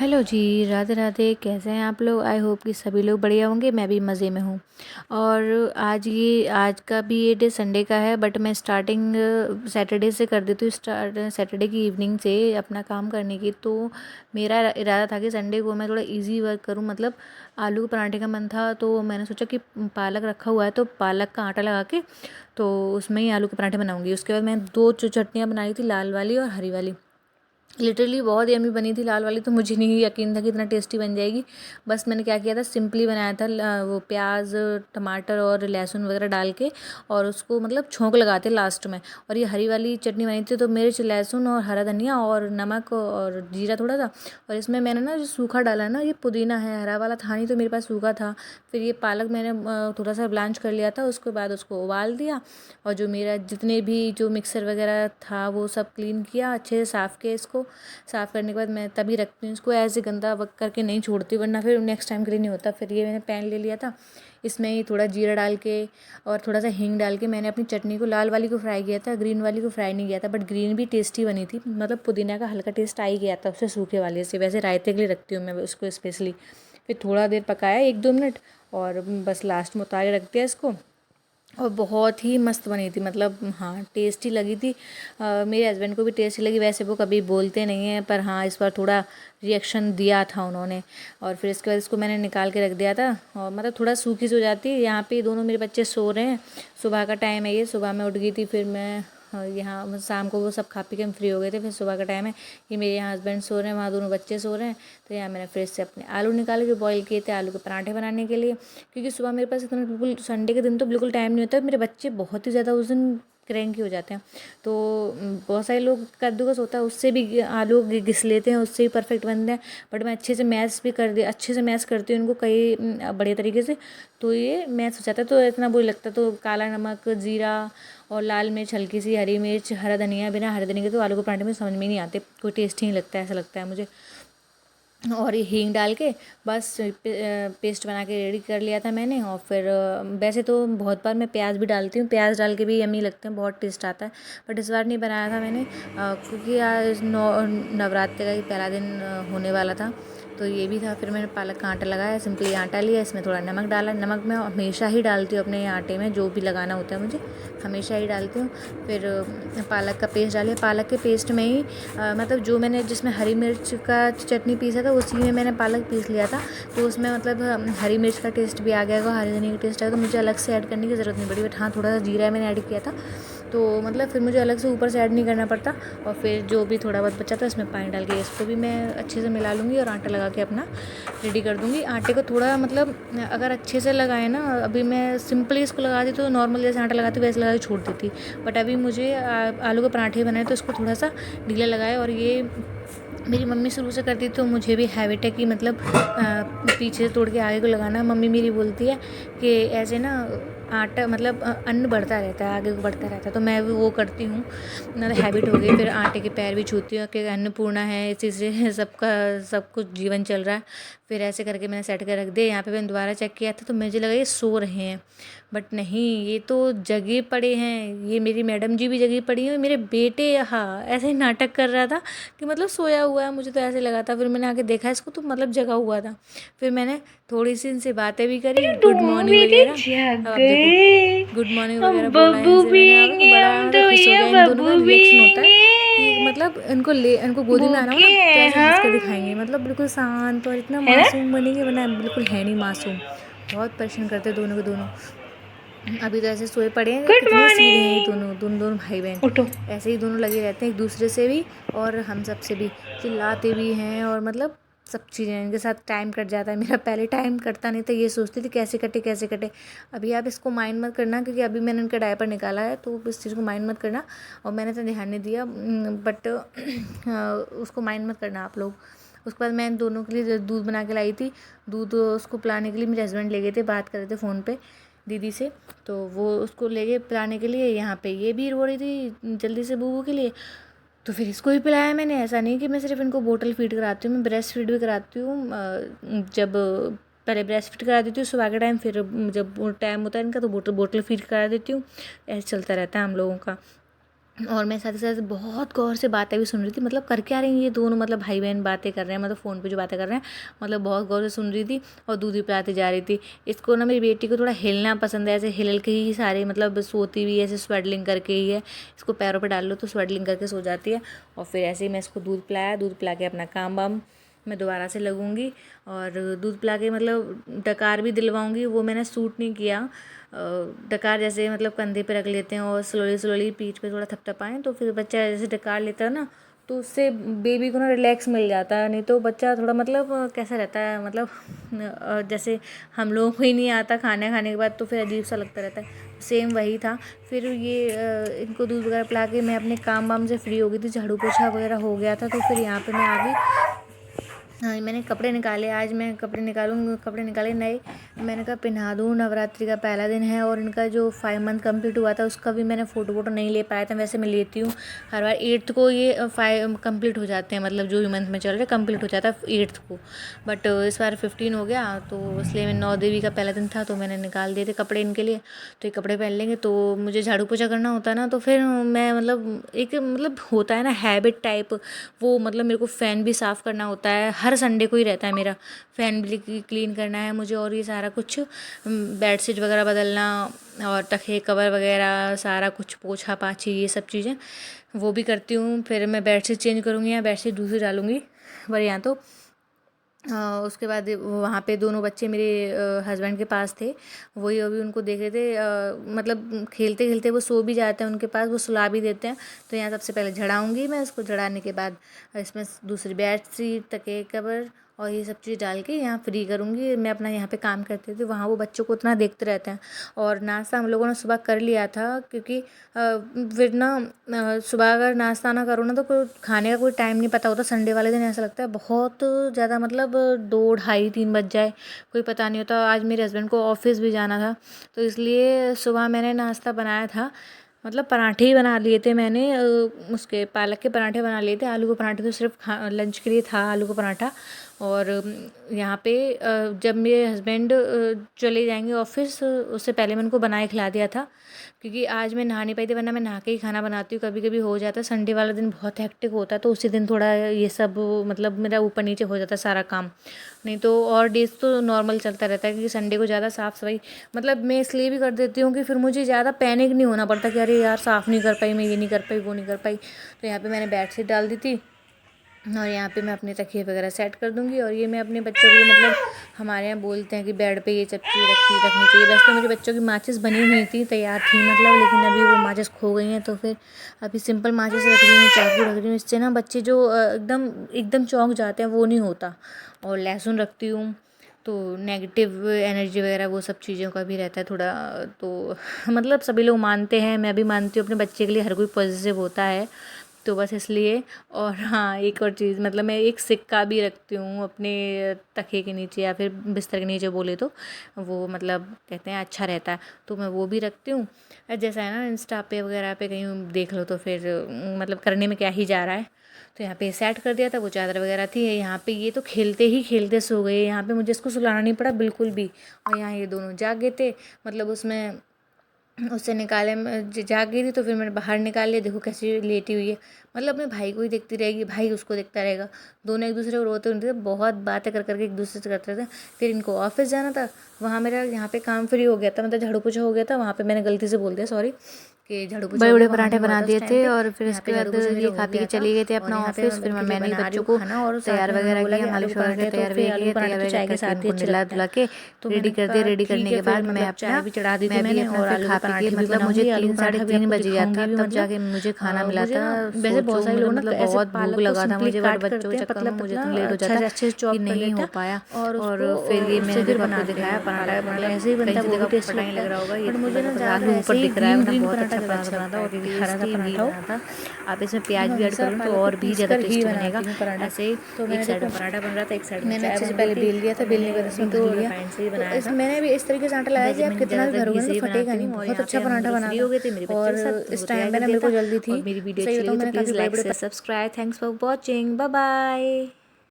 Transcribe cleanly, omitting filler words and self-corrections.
Hello जी, राधे राधे। कैसे हैं आप लोग? आई होप कि सभी लोग बढ़िया होंगे। मैं भी मज़े में हूँ। और आज का भी ये डे संडे का है, बट मैं स्टार्टिंग सैटरडे से कर देती हूँ। स्टार्ट सैटरडे की इवनिंग से अपना काम करने की। तो मेरा इरादा था कि संडे को मैं थोड़ा इजी वर्क करूँ। मतलब आलू के पराठे का मन था, तो मैंने सोचा कि पालक रखा हुआ है तो पालक का आटा लगा के तो उसमें ही आलू के पराठे बनाऊँगी। उसके बाद मैं दो चटनियाँ बनाई थी, लाल वाली और हरी वाली। लिटरली बहुत यम्मी बनी थी लाल वाली, तो मुझे नहीं यकीन था कि इतना टेस्टी बन जाएगी। बस मैंने क्या किया था, सिंपली बनाया था। वो प्याज, टमाटर और लहसुन वगैरह डाल के, और उसको मतलब छोंक लगाते लास्ट में। और ये हरी वाली चटनी बनी थी तो मिर्च, लहसुन और हरा धनिया और नमक और जीरा थोड़ा सा। और इसमें मैंने ना जो सूखा डाला ना, ये पुदीना है, हरा वाला था नहीं तो मेरे पास सूखा था। फिर ये पालक मैंने थोड़ा सा ब्लांच कर लिया था, उसके बाद उसको उबाल दिया। और जो मेरा जितने भी जो मिक्सर वगैरह था वो सब क्लीन किया, अच्छे से साफ़ किया। इसको साफ़ करने के बाद मैं तभी रखती हूँ इसको, ऐसे गंदा वक करके नहीं छोड़ती, वरना फिर नेक्स्ट टाइम के लिए नहीं होता। फिर ये मैंने पैन ले लिया था, इसमें ही थोड़ा जीरा डाल के और थोड़ा सा हींग डाल के मैंने अपनी चटनी को, लाल वाली को फ्राई किया था, ग्रीन वाली को फ्राई नहीं किया था। बट ग्रीन भी टेस्टी बनी थी, मतलब पुदीना का हल्का टेस्ट आ ही गया था उससे, सूखे वाले से। वैसे रायते के लिए रखती हूँ मैं उसको स्पेशली। फिर थोड़ा देर पकाया, 1-2 मिनट, और बस लास्ट में उतार के रख दिया इसको। और बहुत ही मस्त बनी थी, मतलब हाँ टेस्टी लगी थी। मेरे हस्बैंड को भी टेस्टी लगी। वैसे वो कभी बोलते नहीं हैं, पर हाँ इस बार थोड़ा रिएक्शन दिया था उन्होंने। और फिर इसके बाद इसको मैंने निकाल के रख दिया था। और मतलब थोड़ा सूखी सी हो जाती है। यहाँ पे दोनों मेरे बच्चे सो रहे हैं, सुबह का टाइम है ये। सुबह में उठ गई थी, फिर मैं यहाँ शाम को वो सब खा पी के हम फ्री हो गए थे। फिर सुबह का टाइम है, ये मेरे यहाँ हस्बैंड सो रहे हैं, वहाँ दोनों बच्चे सो रहे हैं। तो यहाँ मैंने फ्रिज से अपने आलू निकाले जो बॉईल किए थे, आलू के पराठे बनाने के लिए। क्योंकि सुबह मेरे पास इतना बिल्कुल संडे के दिन तो बिल्कुल टाइम नहीं होता है। मेरे बच्चे बहुत ही ज़्यादा उस दिन क्रैंकी हो जाते हैं। तो बहुत सारे लोग कद्दूकस होता है उससे भी आलू घिस लेते हैं, उससे भी परफेक्ट बनते हैं। बट मैं अच्छे से मैश करती हूँ उनको कई बढ़िया तरीके से, तो ये मैश हो जाता है। तो इतना बुरा लगता है। तो काला नमक, जीरा और लाल मिर्च, हल्की सी हरी मिर्च, हरा धनिया, बिना हरे धनिया के तो आलू के पराठे में समझ में नहीं आते, कोई टेस्ट ही नहीं लगता है, ऐसा लगता है मुझे। और ये हींग डाल के बस पेस्ट बना के रेडी कर लिया था मैंने। और फिर वैसे तो बहुत बार मैं प्याज भी डालती हूँ, प्याज डाल के भी यम्मी लगते हैं, बहुत टेस्ट आता है। बट इस बार नहीं बनाया था मैंने, क्योंकि आज नवरात्रि का ही पहला दिन होने वाला था, तो ये भी था। फिर मैंने पालक का आटा लगाया, सिंपली आटा लिया, इसमें थोड़ा नमक डाला। नमक मैं हमेशा ही डालती हूँ अपने आटे में, जो भी लगाना होता है मुझे हमेशा ही डालती हूँ। फिर पालक का पेस्ट डालिए। पालक के पेस्ट में ही मतलब जो मैंने जिसमें हरी मिर्च का चटनी पीसा था उसी में मैंने पालक पीस लिया था। तो उसमें मतलब हरी मिर्च का टेस्ट भी आ गया होगा, हरी धनिया का टेस्ट आएगा, तो मुझे अलग से ऐड करने की ज़रूरत नहीं पड़ी। बट हाँ थोड़ा सा जीरा मैंने ऐड किया था, तो मतलब फिर मुझे अलग से ऊपर से ऐड नहीं करना पड़ता। और फिर जो भी थोड़ा बहुत बचा था इसमें पानी डाल के इसको भी मैं अच्छे से मिला लूँगी और आटा लगा के अपना रेडी कर दूँगी। आटे को थोड़ा मतलब अगर अच्छे से लगाए ना, अभी मैं सिंपली इसको लगा दी तो नॉर्मल जैसे आटा लगाती वैसे लगा के छोड़ देती। बट अभी मुझे आलू के पराठे बनाए तो इसको थोड़ा सा ढीला लगाए। और ये मेरी मम्मी शुरू से करती तो मुझे भी हैबिट है कि मतलब पीछे से तोड़ के आगे को लगाना। मम्मी मेरी बोलती है कि ऐसे ना आटा मतलब अन्न बढ़ता रहता है, आगे को बढ़ता रहता है, तो मैं भी वो करती हूँ, मतलब हैबिट हो गई। फिर आटे के पैर भी छूती हूँ कि अन्नपूर्णा है, इसी से सबका सब कुछ जीवन चल रहा है। फिर ऐसे करके मैंने सेट कर रख दिया। यहाँ पे मैंने दोबारा चेक किया था तो मुझे लगा ये सो रहे हैं, बट नहीं, ये तो जगे पड़े हैं। ये मेरी मैडम जी भी जगी पड़ी हैं, मेरे बेटे हाँ ऐसे ही नाटक कर रहा था कि मतलब सोया हुआ है, मुझे तो ऐसे लगा था। फिर मैंने आके देखा इसको तो मतलब जगा हुआ था। फिर मैंने थोड़ी सी इनसे बातें भी करी, गुड तुम मॉर्निंग मेरे वगैरह। अब देखो जगे गुड मॉर्निंग हम वगैरह बोला बब्बू इनसे मैंने, अब पिएंगे, बड़ा हम मतलब तो खुश हो ये गया। इन दोनों का बब्बू रिएक्शन होता है कि पिएंगे। मतलब इनको गोदी में आना हो ना भूखे तो ऐसे हंस कर हम, दिखाएंगे, मतलब बिल्कुल शांत और इतना है ना। मासूम बनेंगे, वरना बिल्कुल है नहीं मासूम। बहुत परेशान करते दोनों के दोनों। अभी तो ऐसे सोए पड़े हैं, गुड कितने सीधे हैं ये मॉर्निंग। दोनों दोनों दोनों भाई बहन। उठो। ऐसे ही दोनों लगे रहते हैं एक दूसरे से भी और हम सब से भी, चिल्लाते भी हैं और मतलब सब चीज़ें। इनके साथ टाइम कट जाता है मेरा, पहले टाइम कटता नहीं था, ये सोचती थी कैसे कटे कैसे कटे। अभी आप इसको माइंड मत करना, क्योंकि अभी मैंने इनका डायपर निकाला है, तो इस चीज़ को माइंड मत करना। और मैंने तो ध्यान नहीं दिया, बट उसको माइंड मत करना आप लोग। उसके बाद मैं इन दोनों के लिए दूध बना के लाई थी। दूध उसको पिलाने के लिए मेरे हस्बैंड ले गए थे, बात कर रहे थे फ़ोन पे दीदी से, तो वो उसको ले गए पिलाने के लिए। यहाँ पे ये भी रो रही थी जल्दी से बूबू के लिए, तो फिर इसको भी पिलाया मैंने। ऐसा नहीं कि मैं सिर्फ इनको बोतल फीड कराती हूँ, मैं ब्रेस्ट फीड भी कराती हूँ। जब पहले ब्रेस्ट फीड करा देती हूँ सुबह के टाइम, फिर जब टाइम होता है इनका तो बोतल फीड करा देती हूँ। ऐसे चलता रहता है हम लोगों का। और मैं साथ ही साथ बहुत गौर से बातें भी सुन रही थी, मतलब कर क्या रही हैं ये दोनों, मतलब भाई बहन बातें कर रहे हैं, मतलब फ़ोन पे जो बातें कर रहे हैं, मतलब बहुत गौर से सुन रही थी और दूध भी पिलाती जा रही थी। इसको ना, मेरी बेटी को थोड़ा हिलना पसंद है, ऐसे हिल के ही सारे, मतलब सोती हुई ऐसे स्वेडलिंग करके ही है। इसको पैरों पे डाल लो तो स्वेडलिंग करके सो जाती है। और फिर ऐसे ही मैं इसको दूध पिलाया, दूध पिला के अपना काम वाम मैं दोबारा से लगूंगी। और दूध पिला के मतलब डकार भी दिलवाऊंगी, वो मैंने सूट नहीं किया। डकार जैसे मतलब कंधे पे रख लेते हैं और स्लोली स्लोली पीठ पे थोड़ा थपथपाएं, तो फिर बच्चा जैसे डकार लेता है ना, तो उससे बेबी को ना रिलैक्स मिल जाता है। नहीं तो बच्चा थोड़ा मतलब कैसा रहता है, मतलब जैसे हम लोगों को ही नहीं आता खाना खाने के बाद, तो फिर अजीब सा लगता रहता है। सेम वही था। फिर ये इनको दूध वगैरह पिला के मैं अपने काम वाम से फ्री हो गई थी, झाड़ू पोछा वगैरह हो गया था। तो फिर यहाँ पे मैं आ गई। हाँ, मैंने कपड़े निकाले, आज मैं कपड़े निकालूंगी, कपड़े निकाले नए। मैंने कहा पहना दूँ, नवरात्रि का पहला दिन है और इनका जो 5 मंथ कंप्लीट हुआ था उसका भी मैंने फ़ोटो वोटो नहीं ले पाया था। वैसे मैं लेती हूँ हर बार, 8th को ये 5 कंप्लीट हो जाते हैं, मतलब जो भी मंथ में चल रहे कंप्लीट हो जाता है 8th को। बट इस बार 15 हो गया, तो इसलिए मैं 9 देवी का पहला दिन था तो मैंने निकाल दिए थे कपड़े इनके लिए। तो ये कपड़े पहन लेंगे, तो मुझे झाड़ू पोछा करना होता है ना, तो फिर मैं मतलब एक मतलब होता है ना हैबिट टाइप, वो मतलब मेरे को फ़ैन भी साफ़ करना होता है, हर संडे को ही रहता है मेरा। फ़ैन भी क्लीन करना है मुझे, और ये सारा कुछ बेडशीट वगैरह बदलना और तकिए कवर वगैरह सारा कुछ पोछा पाछी ये सब चीज़ें वो भी करती हूँ। फिर मैं बेडशीट चेंज करूँगी या बेडशीट दूसरी डालूँगी, पर यहाँ तो उसके बाद वहाँ पे दोनों बच्चे मेरे हस्बैंड के पास थे, वही अभी उनको देख रहे थे। मतलब खेलते खेलते वो सो भी जाते हैं उनके पास, वो सुला भी देते हैं। तो यहाँ सबसे पहले झड़ाऊँगी मैं इसको, झड़ाने के बाद इसमें दूसरी बेडशीट तकिए कवर और ये सब चीज़ डाल के यहाँ फ्री करूँगी। मैं अपना यहाँ पे काम करती थी, वहाँ वो बच्चों को उतना देखते रहते हैं। और नाश्ता हम लोगों ने सुबह कर लिया था, क्योंकि फिर ना सुबह अगर नाश्ता ना करो ना तो कोई खाने का कोई टाइम नहीं पता होता। संडे वाले दिन ऐसा लगता है बहुत ज़्यादा, मतलब 2 ढाई 3 बज जाए, कोई पता नहीं होता। आज मेरे हस्बैंड को ऑफिस भी जाना था, तो इसलिए सुबह मैंने नाश्ता बनाया था, मतलब पराठे ही बना लिए थे मैंने। उसके पालक के पराठे बना लिए थे, आलू का पराठे तो सिर्फ लंच के लिए था आलू का पराठा। और यहाँ पे जब मेरे हस्बैंड चले जाएंगे ऑफिस, उससे पहले मैं उनको बनाए खिला दिया था, क्योंकि आज मैं नहा नहीं पाई थी, वरना मैं नहा के ही खाना बनाती हूँ। कभी कभी हो जाता है, संडे वाला दिन बहुत हेक्टिक होता है, तो उसी दिन थोड़ा ये सब मतलब मेरा ऊपर नीचे हो जाता है सारा काम। नहीं तो और डेज तो नॉर्मल चलता रहता है, क्योंकि संडे को ज़्यादा साफ़ सफाई मतलब मैं इसलिए भी कर देती हूँ कि फिर मुझे ज़्यादा पैनिक नहीं होना पड़ता कि अरे यार साफ़ नहीं कर पाई, मैं ये नहीं कर पाई, वो नहीं कर पाई। तो यहाँ पे मैंने बेडशीट डाल दी थी और यहाँ पे मैं अपने तकिए वगैरह सेट कर दूँगी। और ये मैं अपने बच्चों के लिए, मतलब हमारे यहाँ बोलते हैं कि बेड पे ये सब चीज़ रखनी चाहिए। वैसे तो मेरे बच्चों की माचिस बनी हुई थी, तैयार थी मतलब, लेकिन अभी वो माचिस खो गई हैं, तो फिर अभी सिंपल माचिस रख रही हूँ, चाकू रख रही हूँ। इससे ना बच्चे जो एकदम एकदम चौंक जाते हैं वो नहीं होता। और लहसुन रखती हूँ, तो नेगेटिव एनर्जी वगैरह वो सब चीज़ों का भी रहता है थोड़ा। तो मतलब सभी लोग मानते हैं, मैं भी मानती हूँ, अपने बच्चे के लिए हर कोई पॉजिटिव होता है, तो बस इसलिए। और हाँ, एक और चीज़, मतलब मैं एक सिक्का भी रखती हूँ अपने तकिए के नीचे या फिर बिस्तर के नीचे बोले तो, वो मतलब कहते हैं अच्छा रहता है, तो मैं वो भी रखती हूँ। जैसा है ना, इंस्टा पे वगैरह पे कहीं देख लो तो फिर मतलब करने में क्या ही जा रहा है। तो यहाँ पे सेट कर दिया था, वो चादर वगैरह थी। यहाँ पे ये तो खेलते ही खेलते सो गए, यहाँ पे मुझे इसको सुलाना नहीं पड़ा बिल्कुल भी। और यहाँ ये दोनों जाग गए थे, मतलब उसमें उससे निकाले, जाग गई थी तो फिर मैंने बाहर निकाल लिया। देखो कैसी लेटी हुई है, मतलब अपने भाई को ही देखती रहेगी, भाई उसको देखता रहेगा, दोनों एक दूसरे को रोते होते थे, बहुत बातें कर करके एक दूसरे से करते थे। फिर इनको ऑफिस जाना था, वहाँ मेरा यहाँ पे काम फ्री हो गया था, मतलब झाड़ू पोछा हो गया था। वहाँ पे मैंने गलती से बोल दिया, सॉरी, कि झाड़ू पोछा बड़े हो बड़े गया, वहाँ पराठे नहीं हुआ बना था दिए उस टाइम थे पे। और फिर यहाँ पे इसके झाड़ू बाद पोछा मेरा ये हो खा पी गया के था। चली गए थे और अपना यहाँ पे ऑफिस। मैं फिर उनके लिए मैंने ही बना रही बच्चों हूँ को खाना, और साथ तैयार में वगैरह उन्होंने बोला किया, कि आलू मालिश के वगैरह पराठे के, हैं, तो तैयार फिर वगैरह आलू किए, के पराठे तैयार तो वगैरह चाय के करके साथ ही इनको अच्छे नहला लगते हैं। धुला के तो रेडी मैंने कर दिया। कहा रेडी ठीक करने है, के फिर बाद मैं मतलब चाय अपना भी चढ़ा दी थी मैं भी मैंने, अपना और फिर आलू खा के पी के, पराठे भी मतलब मुझे बनाऊंगी, आलू 3 का साढ़े पराठा भी 3 आपको बज गया था, दिखाऊंगी भी। तब मतलब जाके मुझे खाना मिला मुझे था। ना वैसे बहुत सोचो सारे लोग ना मतलब ऐसे बहुत भूख पालक को लगा था सिंपली मुझे, बट काट बच्चों के करते हैं, चक्कर पतला में मुझे पतला इतना लेट हो अच्छा जाता से अच्छे से कि चॉप कर नहीं हो लेते हैं, पाया। और और उसको फिर ये उससे मैंने फिर देखो आपको बनाते दिखाया हैं पराठा, पालक का पराठा। मतलब ऐसे ही कहीं बनता है, से वो भी देखा टेस्टी पता नहीं लगता लग है। रहा होगा, ये बट तो मुझे ना मतलब ज़्यादा आलू ऊपर ऐसे ही दिख रहा है, ग्रीन वरना ग्रीन बहुत पराठा अच्छा ज़्यादा पराठा अच्छा बना था लगता है, और कि हरा सा टेस्टी भी पराठा हो। बना था। आप इसमें प्याज भी मैं ऐड हमेशा करो तो पालक को और भी पीस ज़्यादा कर ही टेस्टी बनेगा। बनाती हूँ पराठा। ऐसे ही तो एक मैंने साइड देखो, में पराठा बन रहा था, एक साइड में मैंने चाय अच्छे से बन रही पहले थी, बेल लिया था, और बेलने मैंने के बाद इसमें भी भर घी लिया। रिफाइंड से ही तो बनाया इस था। मैंने भी इस तरीके से आटा लगाया कि वैसे आप मैं कितना भी ज़्यादातर भरोगे घी ना से तो ही फटेगा बनाती नहीं, हूँ। और बहुत यहाँ पे अच्छा हम पराठा लोग बना फ्री था। हो गए थे मेरे बच्चों और के साथ, इस उनको टाइम तैयार पे कर ना दिया मेरे था। को जल्दी और थी, मेरी तो वीडियो सही अच्छी बताऊँ लगी तो मैंने काफ़ी प्लीज़ बड़े लाइक बड़े से subscribe. Thanks for watching, bye bye.